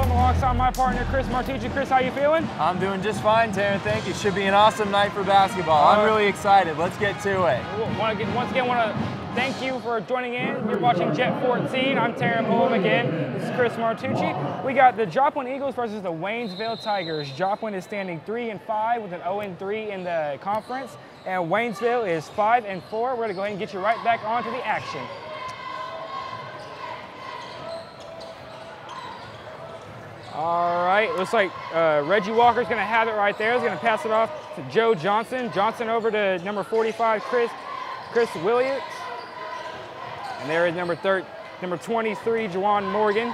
Alongside my partner, Chris Martucci. Chris, how you feeling? I'm doing just fine, Taryn. Thank you. Should be an awesome night for basketball. I'm really excited. Let's get to it. Once again, want to thank you for joining in. You're watching Jet 14. I'm Taryn Pullum again. This is Chris Martucci. We got the Joplin Eagles versus the Waynesville Tigers. Joplin is standing 3-5 with an 0-3 in the conference, and Waynesville is 5-4. We're going to go ahead and get you right back onto the action. All right, looks like Reggie Walker's going to have it right there. He's going to pass it off to Joe Johnson. Johnson over to number 45, Chris Williams. And there is number 23, Juwan Morgan,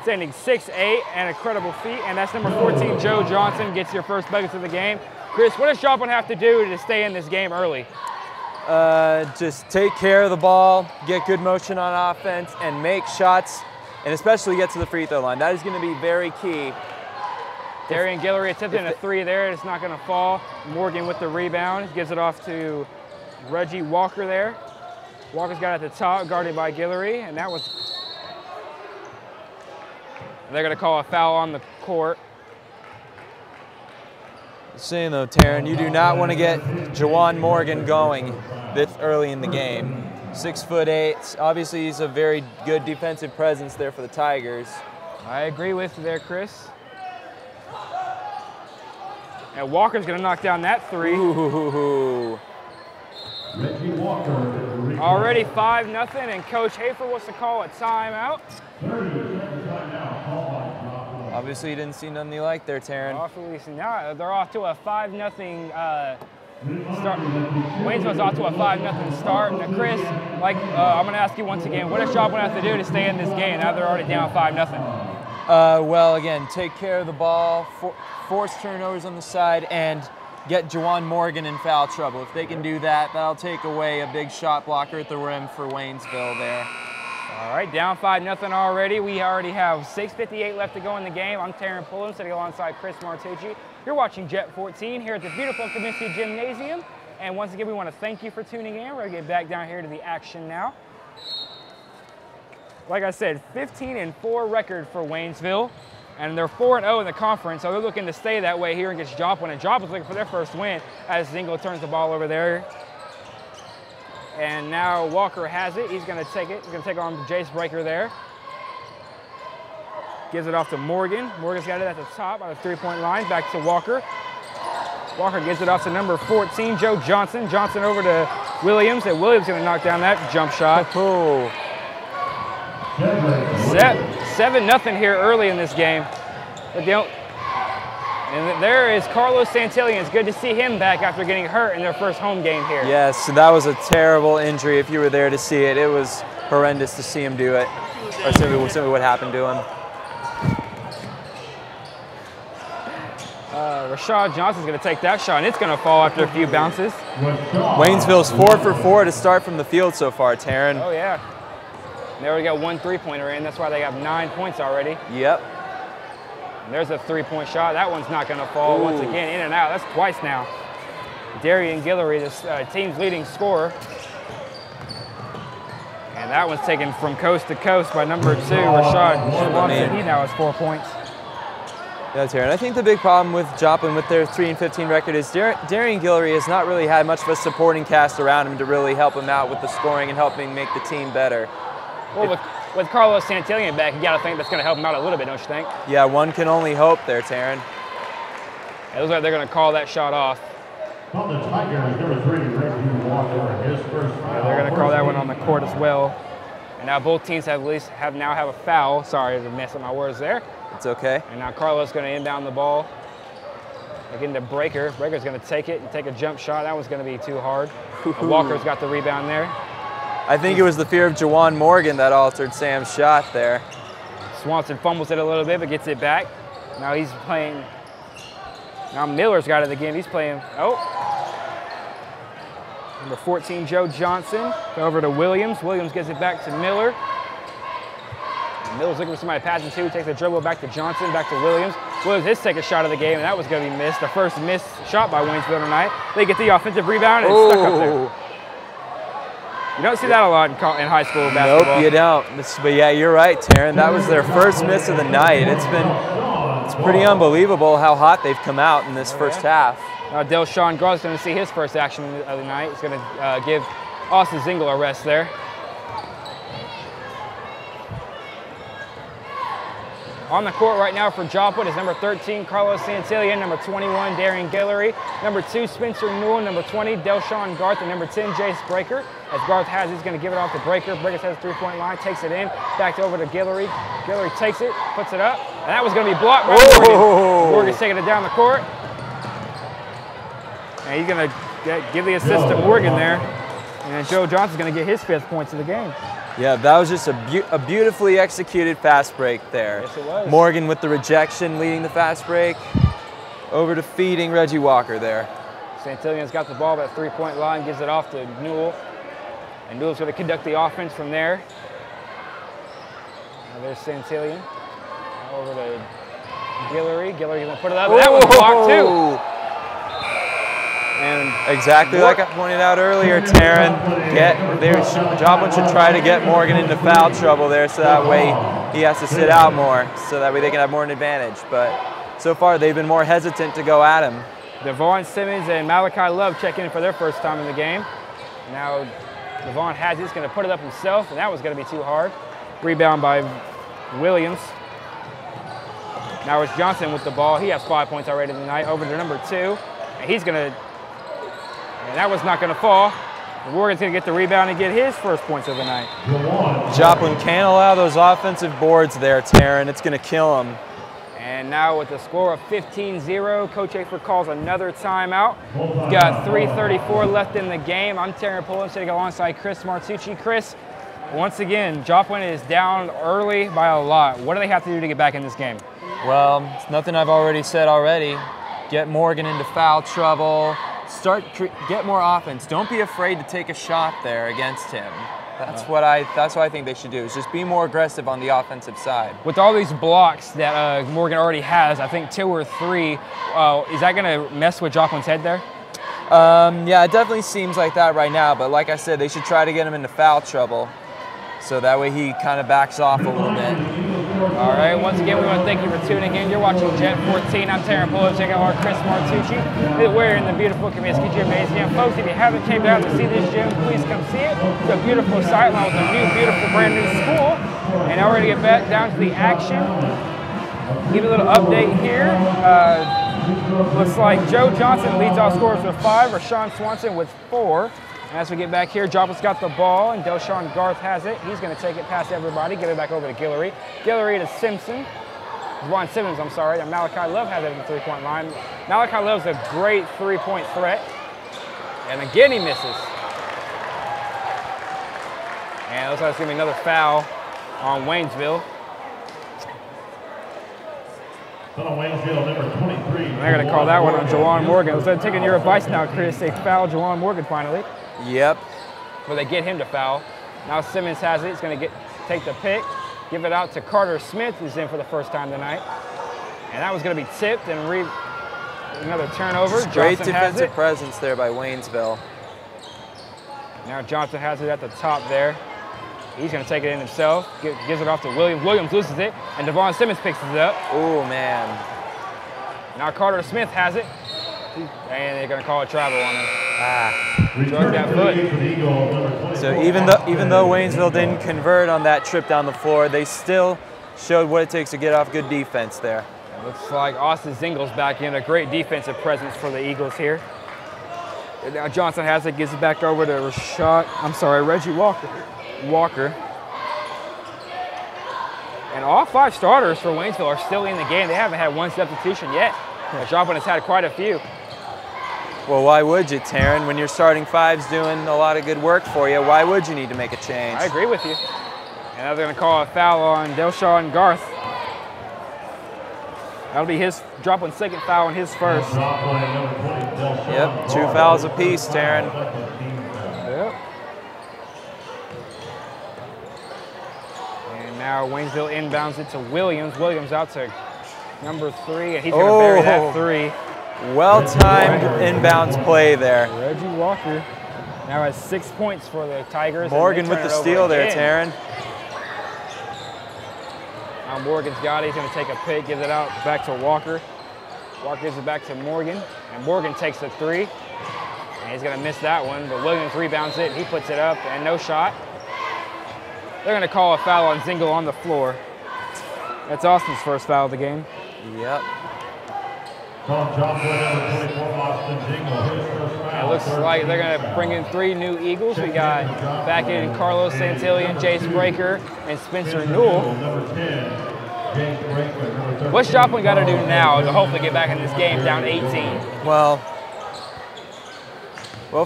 standing 6'8", an incredible feat. And that's number 14, Joe Johnson, gets your first buckets of the game. Chris, what does Joplin have to do to stay in this game early? Just take care of the ball, get good motion on offense, and make shots, and especially get to the free throw line. That is going to be very key. Darian Guillory attempting a three there. It's not going to fall. Morgan with the rebound. Gives it off to Reggie Walker there. Walker's got it at the top, guarded by Guillory, and that was... They're going to call a foul on the court. Saying though, Taryn, you do not want to get Juwan Morgan going this early in the game. 6'8". Obviously, he's a very good defensive presence there for the Tigers. I agree with you there, Chris. And Walker's going to knock down that three. Ooh. Already 5-0, and Coach Hafer wants to call a timeout. Obviously, you didn't see nothing you like there, Taryn. Obviously not. They're off to a 5-0 start. Waynesville's off to a 5-0 start. Now, Chris, I'm going to ask you once again, what does Joplin have to do to stay in this game now they're already down 5-0? Well, again, take care of the ball, force turnovers on the side, and get Juwan Morgan in foul trouble. If they can do that, that'll take away a big shot blocker at the rim for Waynesville there. All right, down 5-0 already. We already have 6:58 left to go in the game. I'm Taryn Pullum, sitting alongside Chris Martucci. You're watching Jet 14 here at the beautiful Comiskey Gymnasium. And once again, we want to thank you for tuning in. We're going to get back down here to the action now. Like I said, 15-4 record for Waynesville. And they're 4-0 in the conference, so they're looking to stay that way here against Joplin. And Joplin's looking for their first win as Zingle turns the ball over there. And now Walker has it. He's going to take it. He's going to take on Jace Breaker there. Gives it off to Morgan. Morgan's got it at the top on the three-point line. Back to Walker. Walker gives it off to number 14, Joe Johnson. Johnson over to Williams, and Williams going to knock down that jump shot. Oh. 7-0 here early in this game. And there is Carlos Santillan. It's good to see him back after getting hurt in their first home game here. Yes, so that was a terrible injury if you were there to see it. It was horrendous to see him do it, or simply what happened to him. Rashad Johnson's going to take that shot, and it's going to fall after a few bounces. Waynesville's 4 for 4 to start from the field so far, Taryn. Oh, yeah. They already got one three-pointer in. That's why they got 9 points already. Yep. And there's a three-point shot. That one's not going to fall. Ooh. Once again, in and out. That's twice now. Darian Guillory, this team's leading scorer. And that one's taken from coast to coast by number 2, Rashad Swanson. He now has 4 points. That's here. And I think the big problem with Joplin with their 3-15 record is Darian Guillory has not really had much of a supporting cast around him to really help him out with the scoring and helping make the team better. Well, with Carlos Santillan back, you got to think that's going to help him out a little bit, don't you think? Yeah, one can only hope there, Taryn. It looks like they're going to call that shot off. On the Tigers, number 3, Reggie Walker, his first foul. They're going to call that one on the court as well. And now both teams have a foul. Sorry to mess up my words there. It's okay. And now Carlos going to inbound the ball. Again to Breaker. Breaker's going to take it and take a jump shot. That one's going to be too hard. Walker's got the rebound there. I think it was the fear of Juwan Morgan that altered Sam's shot there. Swanson fumbles it a little bit, but gets it back. Now he's playing. Now Miller's got it again. He's playing. Oh. Number 14, Joe Johnson. Over to Williams. Williams gets it back to Miller. Miller's looking for somebody to pass it to. Takes the dribble back to Johnson, back to Williams. Williams, his second shot of the game, and that was going to be missed. The first missed shot by Waynesville tonight. They get the offensive rebound and it's stuck up there. You don't see that a lot in high school basketball. Nope, you don't. But yeah, you're right, Taryn. That was their first miss of the night. It's pretty unbelievable how hot they've come out in this first half. Now Delshawn Garth's going to see his first action of the night. He's going to give Austin Zingle a rest there. On the court right now for Joplin is number 13, Carlos Santillan, number 21, Darian Guillory, number 2, Spencer Newell, number 20, Delshawn Garth, and number 10, Jace Breaker. As Garth has it, he's going to give it off to Breaker. Breaker has a three-point line, takes it in, back over to Guillory. Guillory takes it, puts it up, and that was going to be blocked by Morgan. Morgan's taking it down the court. And he's going to give the assist to Morgan there. And Joe Johnson's going to get his 5th points of the game. Yeah, that was just a beautifully executed fast break there. Yes, it was. Morgan with the rejection leading the fast break. Over to feeding Reggie Walker there. Santillan's got the ball at the 3-point line, gives it off to Newell. And Newell's going to conduct the offense from there. Now there's Santillan. Over to Guillory. Guillory's going to put it up. That was blocked too. And exactly like I pointed out earlier, Taryn, Joplin should try to get Morgan into foul trouble there so that way he has to sit out more, so that way they can have more an advantage. But so far they've been more hesitant to go at him. Devon Simmons and Malachi Love check in for their first time in the game. Now Devon has it, he's going to put it up himself, and that was going to be too hard. Rebound by Williams. Now it's Johnson with the ball. He has 5 points already tonight. Over to number 2, and he's going to. And that was not going to fall. Morgan's going to get the rebound and get his first points of the night. Joplin can't allow those offensive boards there, Taryn. It's going to kill him. And now with the score of 15-0, Coach Afer calls another timeout. We've got 3:34 left in the game. I'm Taryn Pullen sitting alongside Chris Martucci. Chris, once again, Joplin is down early by a lot. What do they have to do to get back in this game? Well, it's nothing I've already said already. Get Morgan into foul trouble. Get more offense. Don't be afraid to take a shot there against him. That's what I think they should do, is just be more aggressive on the offensive side. With all these blocks that Morgan already has, I think 2 or 3, is that going to mess with Joplin's head there? Yeah, it definitely seems like that right now, but like I said, they should try to get him into foul trouble, so that way he kind of backs off a little bit. All right, once again, we want to thank you for tuning in. You're watching Jet 14. I'm Taryn Pullen, checking out our Chris Martucci. We're in the beautiful Comiskey Gymnasium. Folks, if you haven't came down to see this gym, please come see it. It's a beautiful sideline with a new, beautiful, brand new school. And now we're going to get back down to the action. Give you a little update here. Looks like Joe Johnson leads all scorers with 5, Rashawn Swanson with 4. And as we get back here, Joplin's got the ball, and Delshawn Garth has it. He's going to take it past everybody, get it back over to Guillory. Guillory to Simmons, I'm sorry, and Malachi Love has it in the 3-point line. Malachi Love's a great 3-point threat. And again, he misses. And it looks like it's going to be another foul on Waynesville. Waynesville, number 23. And they're going to call that one on Jawan Morgan. Instead of taking your advice now, Chris, they foul Jawan Morgan finally. Yep. But they get him to foul. Now Simmons has it. He's going to take the pick, give it out to Carter Smith, who's in for the first time tonight. And that was going to be tipped and another turnover. Great defensive presence there by Waynesville. Now Johnson has it at the top there. He's going to take it in himself, gives it off to Williams. Williams loses it, and Devon Simmons picks it up. Oh, man. Now Carter Smith has it, and they're going to call a travel on him. Drug that foot. So even though Waynesville didn't convert on that trip down the floor, they still showed what it takes to get off good defense there. It looks like Austin Zingle's back in, a great defensive presence for the Eagles here. And now Johnson has it, gives it back over to Reggie Walker. And all 5 starters for Waynesville are still in the game. They haven't had one substitution yet. Joplin has had quite a few. Well, why would you, Taryn? When your starting 5's doing a lot of good work for you, why would you need to make a change? I agree with you. And now they're going to call a foul on Delshawn Garth. That'll be Joplin's second foul and his first. Yep, 2 fouls apiece, Taryn. Yep. And now Waynesville inbounds it to Williams. Williams out to number 3, and he's going to bury that 3. Well-timed inbounds play there. Reggie Walker. Now it's 6 points for the Tigers. Morgan with the steal there, Taryn. Now Morgan's got it. He's going to take a pick, gives it out back to Walker. Walker gives it back to Morgan, and Morgan takes the three. And he's going to miss that one, but Williams rebounds it. He puts it up, and no shot. They're going to call a foul on Zingle on the floor. That's Austin's first foul of the game. Yep. It looks like they're going to bring in 3 new Eagles. We got back in Carlos Santillan, Jace Breaker, and Spencer Newell. What's Joplin got to do now to hopefully get back in this game down 18? Well,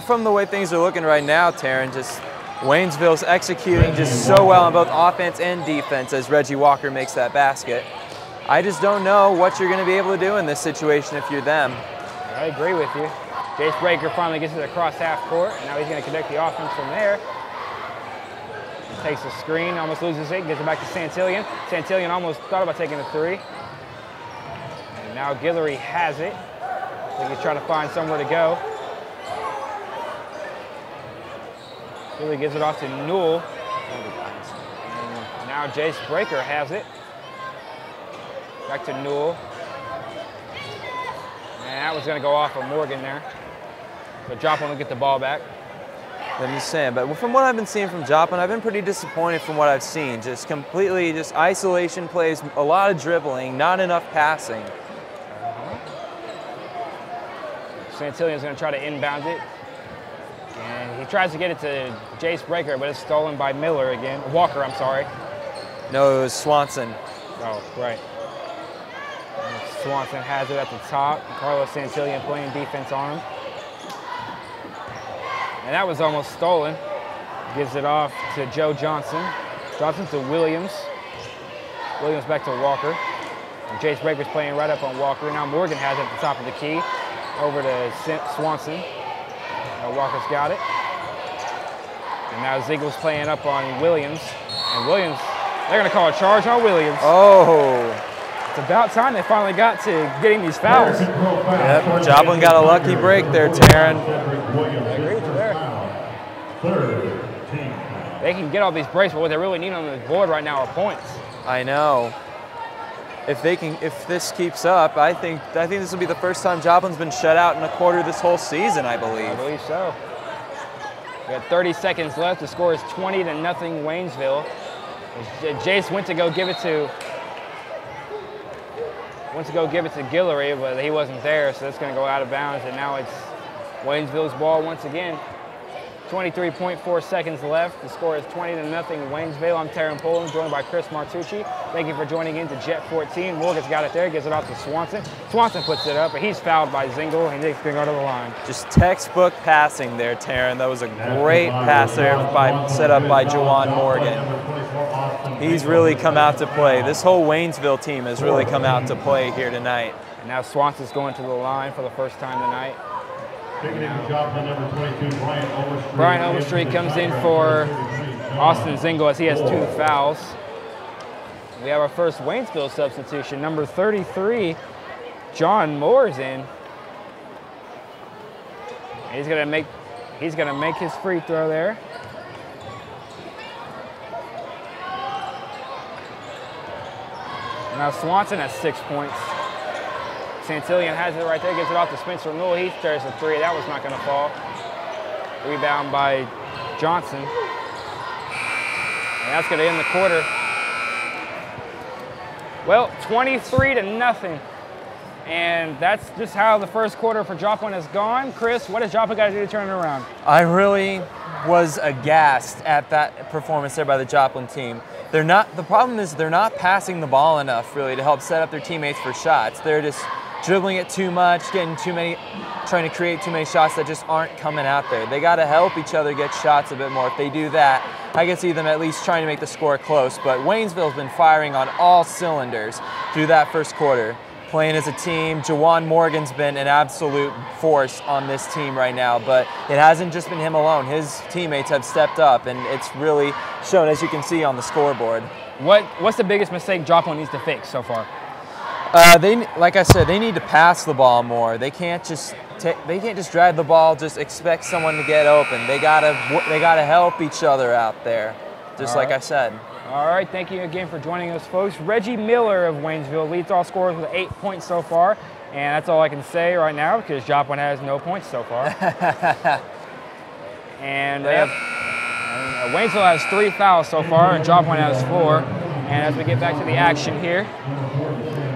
from the way things are looking right now, Taryn, just Waynesville's executing just so well on both offense and defense as Reggie Walker makes that basket. I just don't know what you're going to be able to do in this situation if you're them. I agree with you. Jace Breaker finally gets it across half court, and now he's going to connect the offense from there. Takes a screen, almost loses it, gets it back to Santillan. Santillan almost thought about taking a three. And now Guillory has it. So he's trying to find somewhere to go. Guillory gives it off to Newell. And now Jace Breaker has it. Back to Newell. And that was going to go off of Morgan there. So Joplin will get the ball back. I'm just saying, but from what I've been seeing from Joplin, I've been pretty disappointed from what I've seen. Just completely just isolation plays, a lot of dribbling, not enough passing. Santillan's going to try to inbound it. And he tries to get it to Jace Breaker, but it's stolen by Miller again. Walker, I'm sorry. No, it was Swanson. Oh, right. Swanson has it at the top. Carlos Santillan playing defense on him. And that was almost stolen. Gives it off to Joe Johnson. Johnson to Williams. Williams back to Walker. And Jace Breaker's playing right up on Walker. Now Morgan has it at the top of the key. Over to Swanson. Now Walker's got it. And now Ziegler's playing up on Williams. And Williams, they're going to call a charge on Williams. Oh. It's about time they finally got to getting these fouls. Yep, Joplin got a lucky break there, Taryn. I agree with you there. They can get all these breaks, but what they really need on the board right now are points. I know. If this keeps up, I think this will be the first time Joplin's been shut out in a quarter this whole season, I believe. I believe so. We got 30 seconds left. The score is 20-0 Waynesville. Jace went to go give it to Guillory, but he wasn't there, so that's going to go out of bounds, and now it's Waynesville's ball once again. 23.4 seconds left. The score is 20-0 Waynesville. I'm Taryn Poland, joined by Chris Martucci. Thank you for joining in to Jet 14. Morgan's got it there, gives it off to Swanson. Swanson puts it up, but he's fouled by Zingle, and he's going to go to the line. Just textbook passing there, Taryn. That was a great pass there set up by Juwan Morgan. He's really come out to play. This whole Waynesville team has really come out to play here tonight. And now Swanson's going to the line for the first time tonight. Brian Overstreet comes in for Austin Zingle as he has 2 fouls. We have our first Waynesville substitution. Number 33, John Moore's in. He's gonna make his free throw there. Now Swanson has 6 points. Santillan has it right there, gives it off to Spencer Newell. He throws a three. That was not going to fall. Rebound by Johnson. And that's going to end the quarter. Well, 23-0. And that's just how the first quarter for Joplin has gone. Chris, what has Joplin got to do to turn it around? I really was aghast at that performance there by the Joplin team. The problem is they're not passing the ball enough really to help set up their teammates for shots. They're just dribbling it too much, getting too many, trying to create too many shots that just aren't coming out there. They got to help each other get shots a bit more. If they do that, I can see them at least trying to make the score close. But Waynesville's been firing on all cylinders through that first quarter, playing as a team. Juwan Morgan's been an absolute force on this team right now, but it hasn't just been him alone. His teammates have stepped up, and it's really shown, as you can see on the scoreboard. What's the biggest mistake Joplin needs to fix so far? Like I said, they need to pass the ball more. They can't just drive the ball, just expect someone to get open. They gotta help each other out there, just like I said. All right, thank you again for joining us, folks. Reggie Miller of Waynesville leads all scorers with 8 points so far, and that's all I can say right now because Joplin has no points so far. And Waynesville has 3 fouls so far, and Joplin has 4. And as we get back to the action here,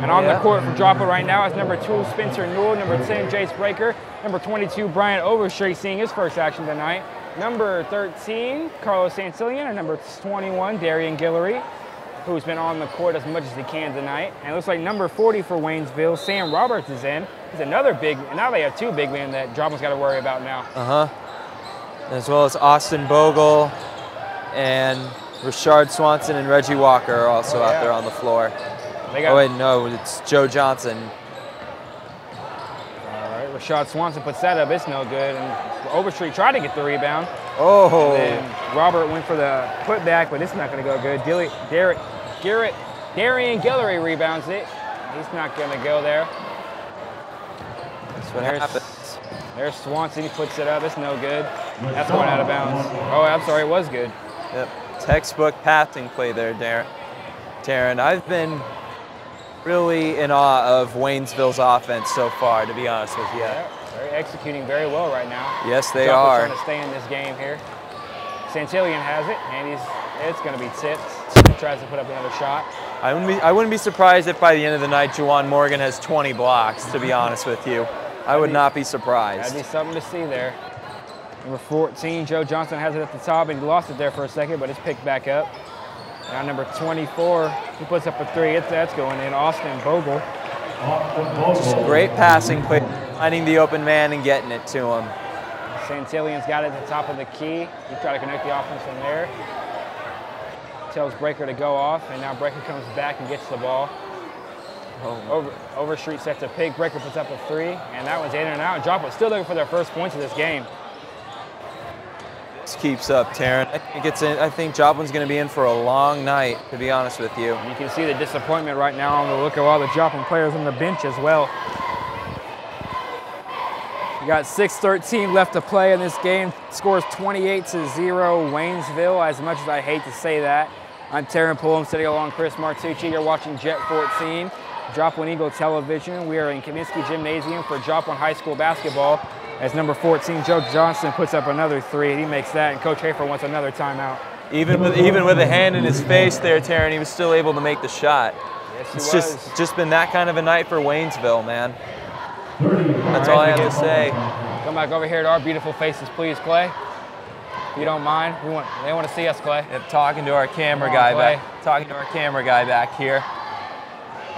and on the court for Joplin right now is number 2, Spencer Newell, number 10, Jace Breaker, number 22, Brian Overstreet, seeing his first action tonight, number 13, Carlos Santillion, and number 21, Darian Guillory, who's been on the court as much as he can tonight. And it looks like number 40 for Waynesville, Sam Roberts is in. He's another big, and now they have 2 big men that Joplin's got to worry about now. As well as Austin Bogle and Rashard Swanson and Reggie Walker are also out there on the floor. Oh wait, no, it's Joe Johnson. All right, Rashad Swanson puts that up, it's no good. And Overstreet tried to get the rebound. Oh. And then Robert went for the putback, but it's not gonna go good. Darian Guillory rebounds it. He's not gonna go there. That's what happens. There's Swanson, he puts it up, it's no good. That's going out of bounds. Oh, I'm sorry, it was good. Yep, textbook passing play there, Taryn. I've been really in awe of Waynesville's offense so far, to be honest with you. Yeah, they're executing very well right now. Yes, they are. Trying to stay in this game here. Santillion has it, and it's going to be tipped. He tries to put up another shot. I wouldn't be surprised if by the end of the night, Juwan Morgan has 20 blocks, to be honest with you. I would not be surprised. That'd be something to see there. Number 14, Joe Johnson has it at the top, and he lost it there for a second, but it's picked back up. Now number 24, he puts up a 3. That's going in. Austin Bogle. Just great passing play, finding the open man and getting it to him. Santillion's got it at the top of the key. He tried to connect the offense from there. Tells Breaker to go off, and now Breaker comes back and gets the ball. Overstreet sets a pick. Breaker puts up a 3, and that one's in and out. Joplin still looking for their first points of this game. This keeps up, Taryn. I think Joplin's going to be in for a long night, to be honest with you. You can see the disappointment right now on the look of all the Joplin players on the bench as well. You got 6:13 left to play in this game. Scores 28-0 Waynesville, as much as I hate to say that. I'm Taryn Pullum, sitting along Chris Martucci. You're watching Jet 14, Joplin Eagle Television. We are in Kaminsky Gymnasium for Joplin High School basketball. As number 14, Joe Johnson puts up another 3, and he makes that, and Coach Hafer wants another timeout. Even with a hand in his face there, Taryn, he was still able to make the shot. Yes, he was. Just been that kind of a night for Waynesville, man. That's all I have to say. Come back over here to our beautiful faces, please, Clay. If you don't mind, they want to see us, Clay. Yep, talking to our camera guy back here.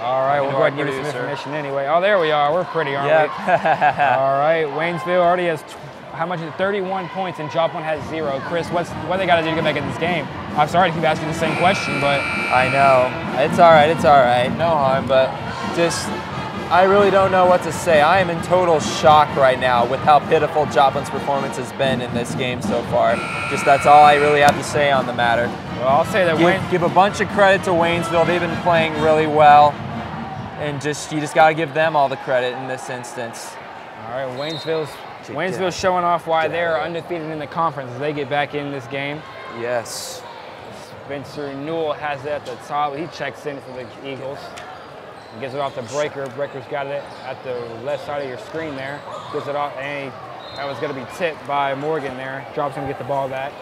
All right, we'll go ahead and give you some information anyway. Oh, there we are. We're pretty, aren't we? All right, Waynesville already has, how much is it? 31 points, and Joplin has 0. Chris, what they got to do to get back in this game? I'm sorry to keep asking the same question, but. I know. It's all right. No harm, but I really don't know what to say. I am in total shock right now with how pitiful Joplin's performance has been in this game so far. That's all I really have to say on the matter. Well, I'll say that give a bunch of credit to Waynesville. They've been playing really well. And you just got to give them all the credit in this instance. All right, Waynesville's showing off why they're undefeated in the conference as they get back in this game. Yes. Spencer Newell has it at the top. He checks in for the Eagles. He gives it off to Breaker. Breaker's got it at the left side of your screen there. Gives it off, and that was going to be tipped by Morgan there. Drops him to get the ball back.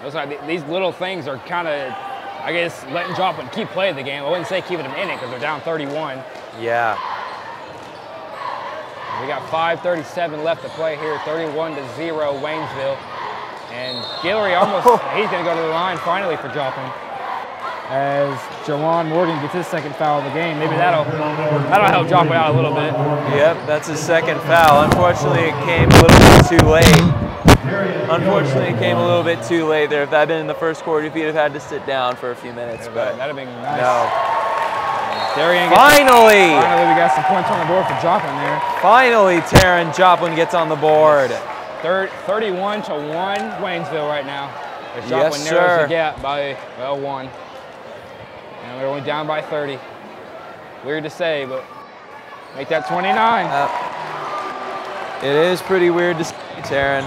Looks like these little things are kind of, I guess, letting Joplin keep playing the game. I wouldn't say keeping them in it because they're down 31. Yeah. We got 5:37 left to play here, 31-0 Waynesville. And Guillory he's going to go to the line finally for Joplin. As Jawan Morgan gets his second foul of the game. Maybe that'll help Joplin out a little bit. Yep, that's his second foul. Unfortunately, it came a little bit too late. There. If that had been in the first quarter, if he'd have had to sit down for a few minutes. But that'd have been nice. No. Finally, we got some points on the board for Joplin there. Finally, Taryn, Joplin gets on the board. 31-1 Waynesville right now. As Joplin narrows the gap by, 1. And they're only down by 30. Weird to say, but make that 29. It is pretty weird to see, Taryn.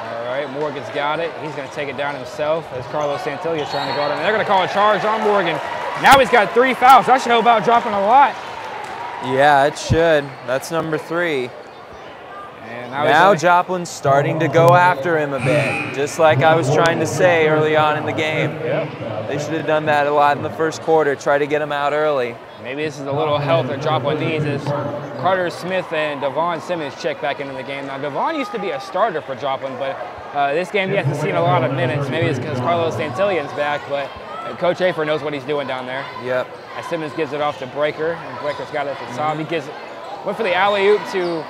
All right, Morgan's got it. He's going to take it down himself as Carlos Santillia is trying to guard him. They're going to call a charge on Morgan. Now he's got 3 fouls. That should help out dropping a lot. Yeah, it should. That's number 3. And now Joplin's starting to go after him a bit, just like I was trying to say early on in the game. Yep. They should have done that a lot in the first quarter, try to get him out early. Maybe this is a little help that Joplin needs as Carter Smith and Devon Simmons check back into the game. Now, Devon used to be a starter for Joplin, but this game he hasn't seen a lot of minutes. Maybe it's because Carlos Santillian's back, but Coach Afer knows what he's doing down there. Yep. As Simmons gives it off to Breaker, and Breaker's got it at the top. He went for the alley-oop to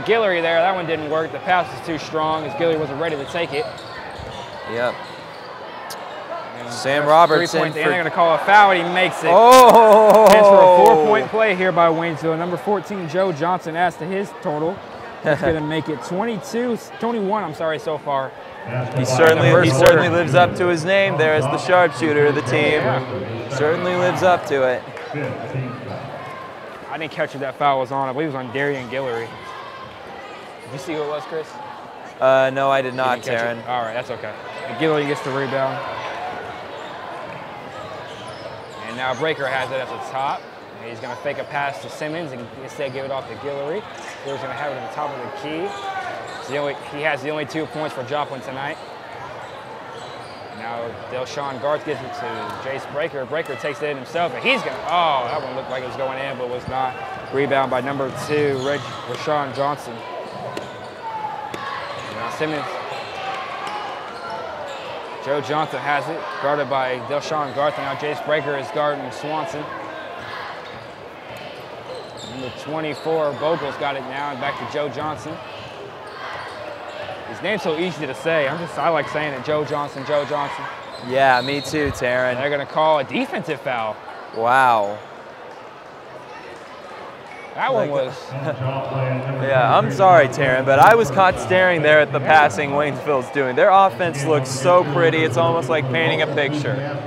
Guillory there. That one didn't work. The pass was too strong as Guillory wasn't ready to take it. Yep. Sam Robertson. And they're going to call a foul, and he makes it. Oh! Chance for a 4-point play here by Waynesville. Number 14, Joe Johnson, adds to his total. He's going to make it 21, I'm sorry, so far. He certainly lives up to his name there as the sharpshooter of the team. Yeah. Certainly lives up to it. I didn't catch if that foul was on. I believe it was on Darian Guillory. Did you see who it was, Chris? No, I did not, Taryn. All right, that's okay. And Guillory gets the rebound. And now Breaker has it at the top. And he's going to fake a pass to Simmons and instead give it off to Guillory. Guillory's going to have it at the top of the key. He has the only 2 points for Joplin tonight. Now Delshawn Garth gives it to Jace Breaker. Breaker takes it in himself, and he's going to, oh, that one looked like it was going in, but was not. Rebound by number 2, Rashawn Johnson. Now Simmons. Joe Johnson has it, guarded by Delshawn Garth, and now Jace Breaker is guarding Swanson. Number 24, Vogel's got it now, and back to Joe Johnson. His name's so easy to say. I like saying it, Joe Johnson, Joe Johnson. Yeah, me too, Taryn. They're going to call a defensive foul. Wow. That one was. Yeah, I'm sorry, Taryn, but I was caught staring there at the passing Waynesville's doing. Their offense looks so pretty. It's almost like painting a picture. Well,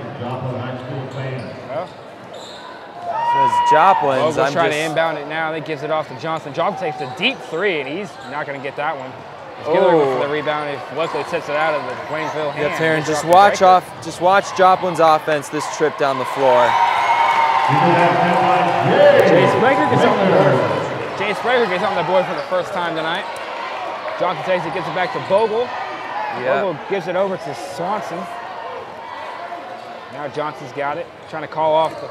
Because Joplin's, I'm trying to inbound it now. He gives it off to Johnson. Johnson takes a deep 3, and he's not going to get that one. Guillory went for the rebound. If Wesley sets it out of the Waynesville hand. Yep, Taryn, just watch Joplin's offense this trip down the floor. Jace Breaker gets on the board. Jace Breaker gets on the board for the first time tonight. Johnson takes it, gets it back to Bogle. Yep. Bogle gives it over to Swanson. Now Johnson's got it, trying to call off the.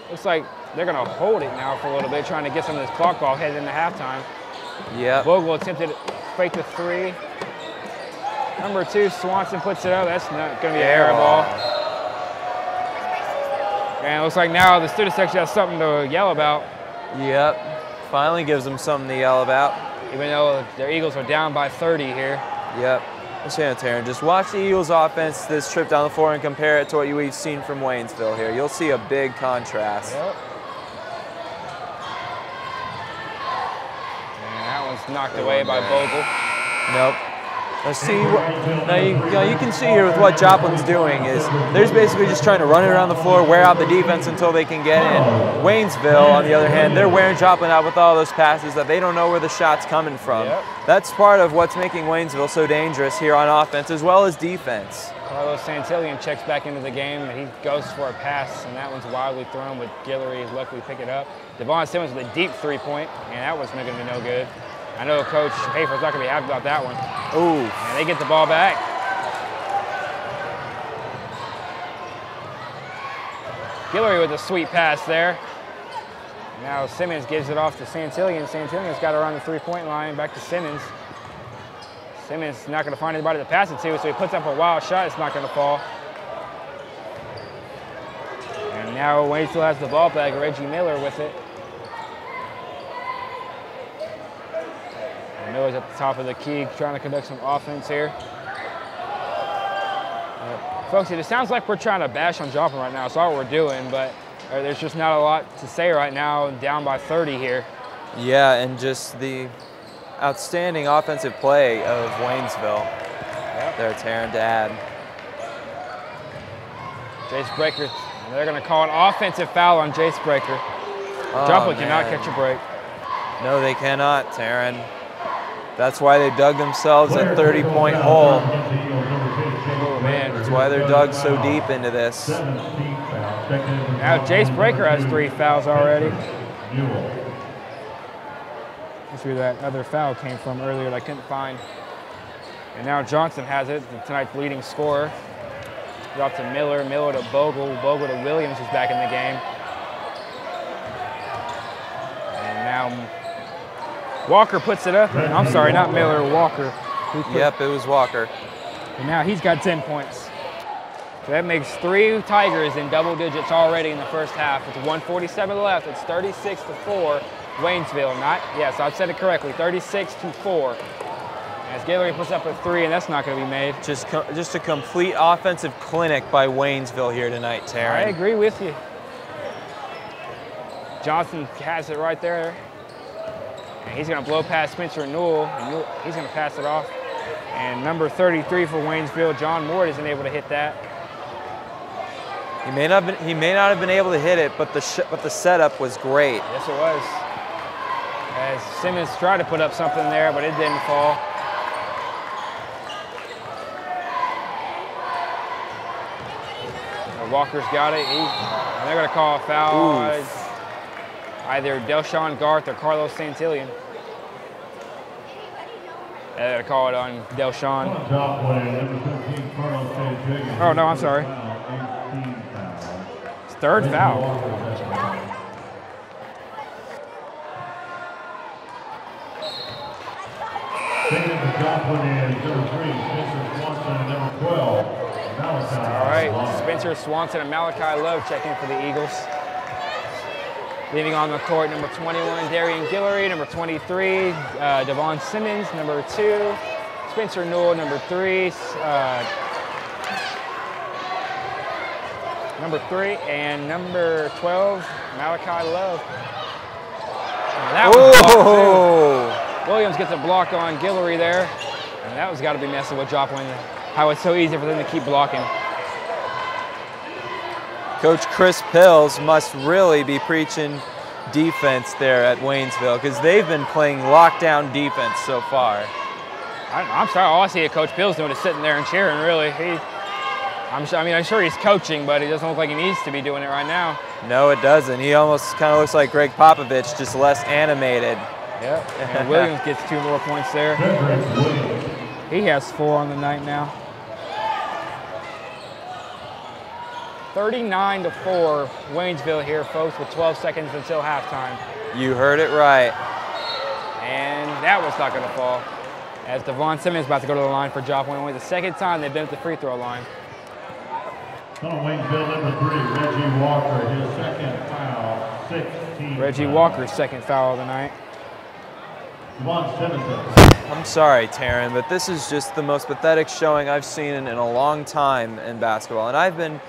Looks like they're going to hold it now for a little bit, trying to get some of this clock ball headed into halftime. Yeah. Bogle attempted to fake the 3. Number 2, Swanson puts it up. That's not going to be an air ball. And it looks like now the student section has something to yell about. Yep. Finally gives them something to yell about. Even though their Eagles are down by 30 here. Yep. Taryn, just watch the Eagles' offense this trip down the floor and compare it to what we've seen from Waynesville here. You'll see a big contrast. Yep. And that one's knocked away by Bogle. Nope. Now you can see here with what Joplin's doing is they're basically just trying to run it around the floor, wear out the defense until they can get in. Waynesville, on the other hand, they're wearing Joplin out with all those passes that they don't know where the shot's coming from. Yep. That's part of what's making Waynesville so dangerous here on offense as well as defense. Carlos Santillian checks back into the game, and he goes for a pass, and that one's wildly thrown, but Guillory is luckily pick it up. Devon Simmons with a deep 3-point, and that one's not going to be no good. I know Coach Hafer's not going to be happy about that one. Ooh. And they get the ball back. Guillory with a sweet pass there. Now Simmons gives it off to Santillian. Santillian's got around the 3-point line. Back to Simmons. Simmons not going to find anybody to pass it to, so he puts up a wild shot. It's not going to fall. And now Waynesville has the ball back. Reggie Miller with it. Miller's at the top of the key, trying to conduct some offense here. Folks, it sounds like we're trying to bash on Joplin right now. It's all we're doing, but there's just not a lot to say right now, down by 30 here. Yeah, and just the outstanding offensive play of Waynesville. Yep. They're tearing to add. Jace Breaker, they're going to call an offensive foul on Jace Breaker. Oh, Joplin cannot man. catch a break. No, they cannot, Taryn. That's why they dug themselves a 30-point hole. Oh, man. That's why they're dug so deep into this. Now Jace Breaker has 3 fouls already. That's where that other foul came from earlier that I couldn't find. And now Johnson has it, tonight's leading scorer. Dropped to Miller, Miller to Bogle, Bogle to Williams, who's back in the game. And now Walker puts it up. I'm sorry, not Miller, Walker. Yep, it was Walker. And now he's got 10 points. So that makes 3 Tigers in double digits already in the first half. With 1:47 left, it's 36-4, Waynesville. Yes, I've said it correctly, 36-4. As Guillory puts up a 3, and that's not going to be made. Just a complete offensive clinic by Waynesville here tonight, Taryn. I agree with you. Johnson has it right there. And he's going to blow past Spencer Newell, and he's going to pass it off. And number 33 for Waynesville, John Moore, isn't able to hit that. He may not have been able to hit it, but the setup was great. Yes, it was. As Simmons tried to put up something there, but it didn't fall. Walker's got it. And they're going to call a foul on either Delshawn Garth or Carlos Santillan. They're going to call it on Delshawn. Oh, no, I'm sorry. It's 3rd foul. Joplin is number 3, Spencer Swanson, number 12. All right, Spencer Swanson and Malachi Love check in for the Eagles. Leaving on the court, number 21, Darian Guillory, number 23, Devon Simmons, number 2, Spencer Newell, number 3, and number 12, Malachi Love. And that was blocked too. Williams gets a block on Guillory there, and that was got to be messing with Joplin. How it's so easy for them to keep blocking. Coach Chris Pills must really be preaching defense there at Waynesville because they've been playing lockdown defense so far. I'm sorry, all I see Coach Pills doing is sitting there and cheering, really. I'm sure he's coaching, but he doesn't look like he needs to be doing it right now. No, it doesn't. He almost kind of looks like Greg Popovich, just less animated. Yep, and Williams gets 2 more points there. He has 4 on the night now. 39-4, Waynesville here, folks, with 12 seconds until halftime. You heard it right. And that was not going to fall. As Devon Simmons is about to go to the line for Joplin. Only the 2nd time they've been at the free throw line. On Waynesville, number 3, Reggie Walker, his 2nd foul, 16. Reggie Walker's 2nd foul of the night. Devon Simmons. I'm sorry, Taryn, but this is just the most pathetic showing I've seen in a long time in basketball. And I've been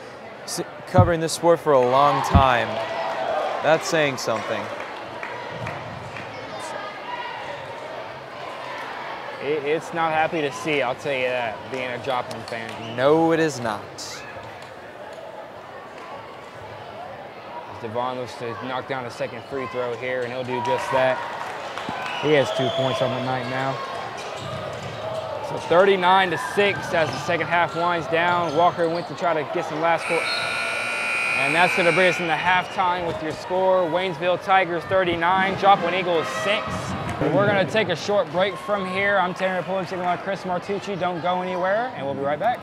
covering this sport for a long time. That's saying something. It's not happy to see, I'll tell you that, being a Joplin fan. No, it is not. Devon looks to knock down a 2nd free throw here, and he'll do just that. He has 2 points on the night now. So 39-6 as the 2nd half winds down. Walker went to try to get some last score. And that's going to bring us into halftime with your score. Waynesville Tigers 39, Joplin Eagles 6. We're going to take a short break from here. I'm Terry Pullen, sitting on Chris Martucci. Don't go anywhere, and we'll be right back.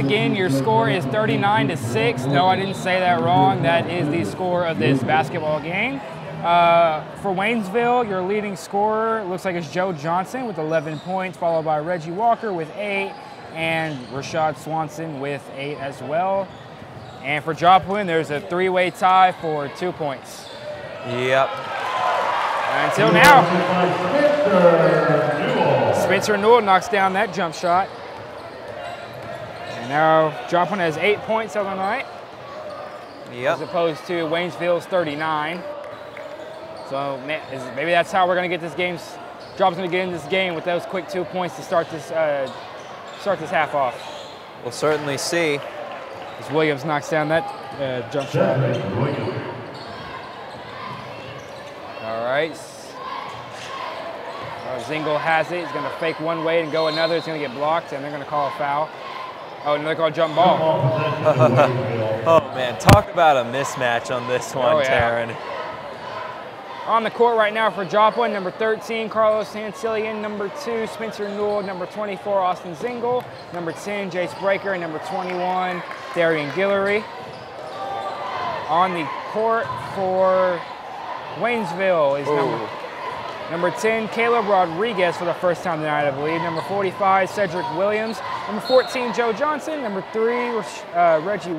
again, your score is 39-6. No, I didn't say that wrong. That is the score of this basketball game. For Waynesville, your leading scorer looks like it's Joe Johnson with 11 points, followed by Reggie Walker with 8, and Rashad Swanson with 8 as well. And for Joplin, there's a 3-way tie for 2 points. Yep. Until now, Spencer Newell knocks down that jump shot. And now Joplin has 8 points on the night. Yep. As opposed to Waynesville's 39. So maybe that's how we're going to get this game. Job's going to get in this game with those quick 2 points to start this half off. We'll certainly see. As Williams knocks down that jump shot. All right. Zingle has it. He's going to fake one way and go another. It's going to get blocked, and they're going to call a foul. Oh, and they're going to call a jump ball. Oh, man. Talk about a mismatch on this one, Taryn. On the court right now for Joplin, number 13, Carlos Santillan, number 2, Spencer Newell, number 24, Austin Zingle, number 10, Jace Breaker, and number 21, Darian Guillory. On the court for Waynesville is number 10, Caleb Rodriguez for the first time tonight, I believe. Number 45, Cedric Williams. Number 14, Joe Johnson. Number 3, Reggie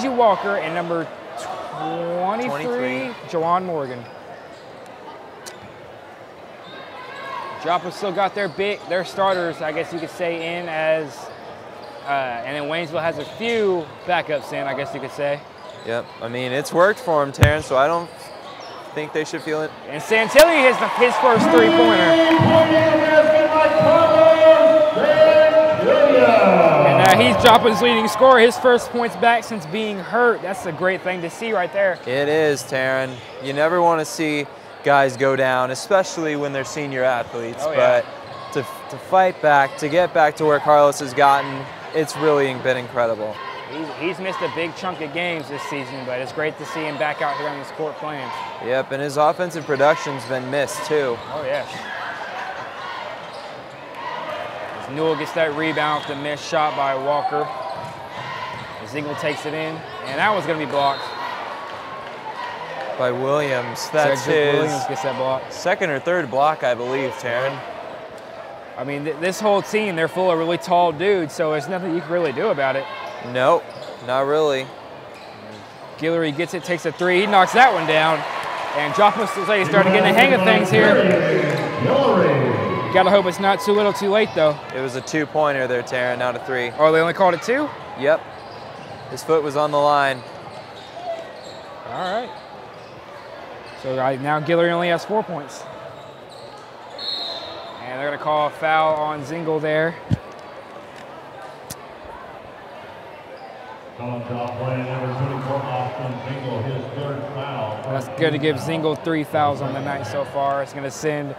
Walker. And number 23, Jawan Morgan. Joplin still got their starters, I guess you could say, in as, and then Waynesville has a few backups in, I guess you could say. Yep, I mean, it's worked for him, Terrence, so I don't think they should feel it. And Santillan hits his first three-pointer. And he's Joplin's leading scorer, his first points back since being hurt. That's a great thing to see right there. It is, Taryn. You never want to see guys go down, especially when they're senior athletes. But to fight back, to get back to where Carlos has gotten, it's really been incredible. He's missed a big chunk of games this season, but it's great to see him back out here on this court playing. Yep, and his offensive production's been missed too. Oh, yeah. As Newell gets that rebound off the missed shot by Walker. Zingle takes it in, and that one's going to be blocked. By Williams. That's Cedric his Williams gets that block. second or third block, I believe, Taryn. I mean, this whole team, they're full of really tall dudes, so there's nothing you can really do about it. Nope, not really. Guillory gets it, takes a three. He knocks that one down. And Joplin looks like he's starting to get the hang of things here. Gotta hope it's not too little too late, though. It was a two-pointer there, Taryn, not a three. Oh, they only called it two? Yep. His foot was on the line. All right. So now Guillory only has 4 points. And they're gonna call a foul on Zingle there. That's going to give Zingle 3 fouls on the night so far. It's going to send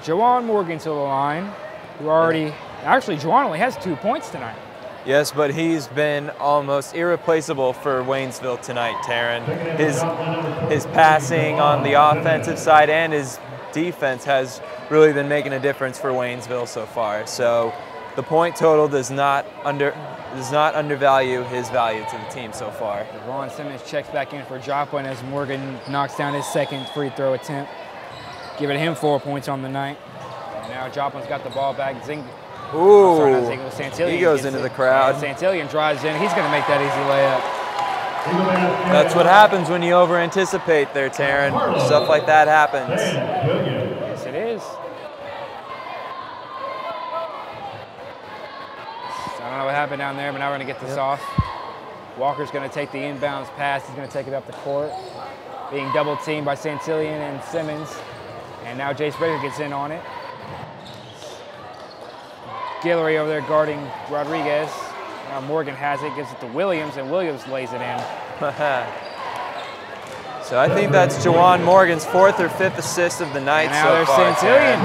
Jawan Morgan to the line, who actually Jawan only has 2 points tonight. Yes, but he's been almost irreplaceable for Waynesville tonight, Taryn. His passing on the offensive side and his defense has really been making a difference for Waynesville so far. So the point total does not undervalue his value to the team so far. Ron Simmons checks back in for Joplin as Morgan knocks down his second free throw attempt, giving him 4 points on the night. And now Joplin's got the ball back. Ooh, Santillan he goes into the crowd. Santillan drives in. He's going to make that easy layup. That's what happens when you over-anticipate there, Taryn. Stuff like that happens. Yes, it is. I don't know what happened down there, but now we're going to get this off. Walker's going to take the inbounds pass. He's going to take it up the court, being double-teamed by Santillan and Simmons. And now Jace Breaker gets in on it. Guillory over there guarding Rodriguez. Now Morgan has it, gives it to Williams, and Williams lays it in. So I think that's Jawan Morgan's 4th or 5th assist of the night and now so far. Santillan.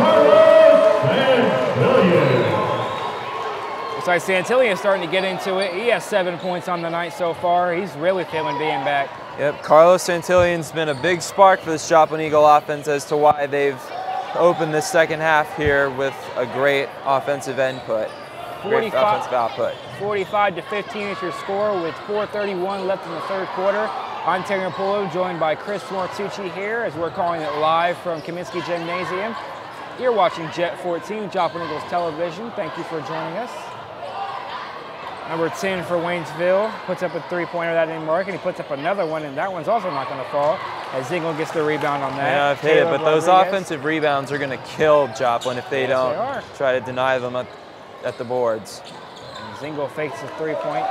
Looks like Santillan is starting to get into it. He has 7 points on the night so far. He's really feeling being back. Yep, Carlos Santillan's been a big spark for this Joplin Eagle offense as to why they've opened this second half here with a great offensive input. Great offensive output. 45-15 is your score with 4:31 left in the third quarter. I'm Terry Polo, joined by Chris Martucci here as we're calling it live from Kaminsky Gymnasium. You're watching Jet 14, Joplin Eagles Television. Thank you for joining us. Number 10 for Waynesville puts up a three-pointer that didn't mark, and he puts up another one, and that one's also not going to fall as Zingle gets the rebound on that. Yeah, I've hit it, but those offensive rebounds are going to kill Joplin if they don't try to deny them at the boards. And Zingle fakes a three-point,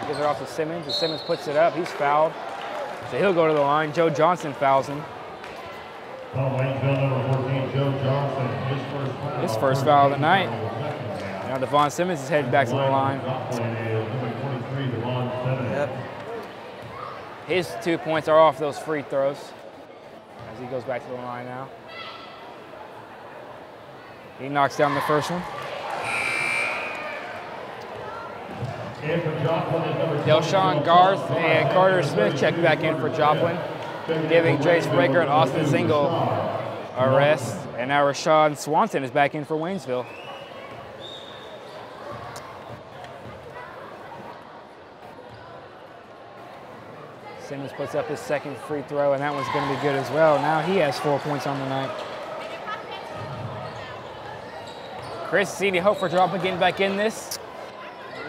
gives it off to Simmons, and Simmons puts it up. He's fouled, so he'll go to the line. Joe Johnson fouls him. Waynesville, number 14, Joe Johnson, his first foul of the night. Now Devon Simmons is headed back to the line. Yep. His 2 points are off those free throws as he goes back to the line now. He knocks down the first one. Delshawn Garth and Carter Smith check back in for Joplin, giving Trace Breaker and Austin Zingle a rest. And now Rashad Swanson is back in for Waynesville. Simmons puts up his second free throw, and that one's going to be good as well. Now he has 4 points on the night. Chris, see any hope for Joplin getting back in this?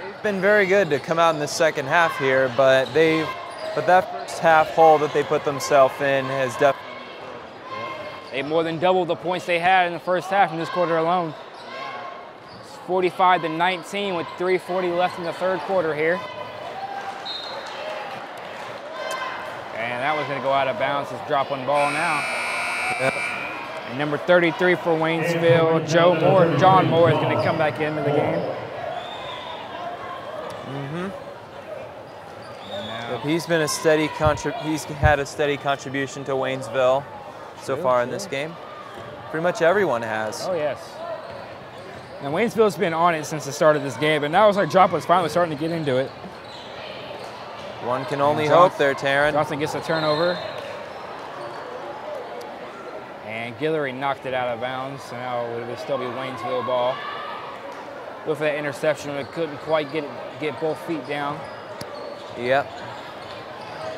They've been very good to come out in the second half here, but that first half hole that they put themselves in has definitely. They more than doubled the points they had in the first half in this quarter alone. It's 45-19 with 3:40 left in the third quarter here. And that was going to go out of bounds. It's drop-on ball now. Yep. And number 33 for Waynesville, John Moore is going to come back into the game. Yep, he's had a steady contribution to Waynesville so far in this game. Pretty much everyone has. Oh yes. Now Waynesville's been on it since the start of this game, but now it's like Joplin's finally starting to get into it. One can only hope there, Taryn. Johnson gets a turnover. And Guillory knocked it out of bounds, so now it would still be Waynesville ball. With that interception, it couldn't quite get both feet down. Yep.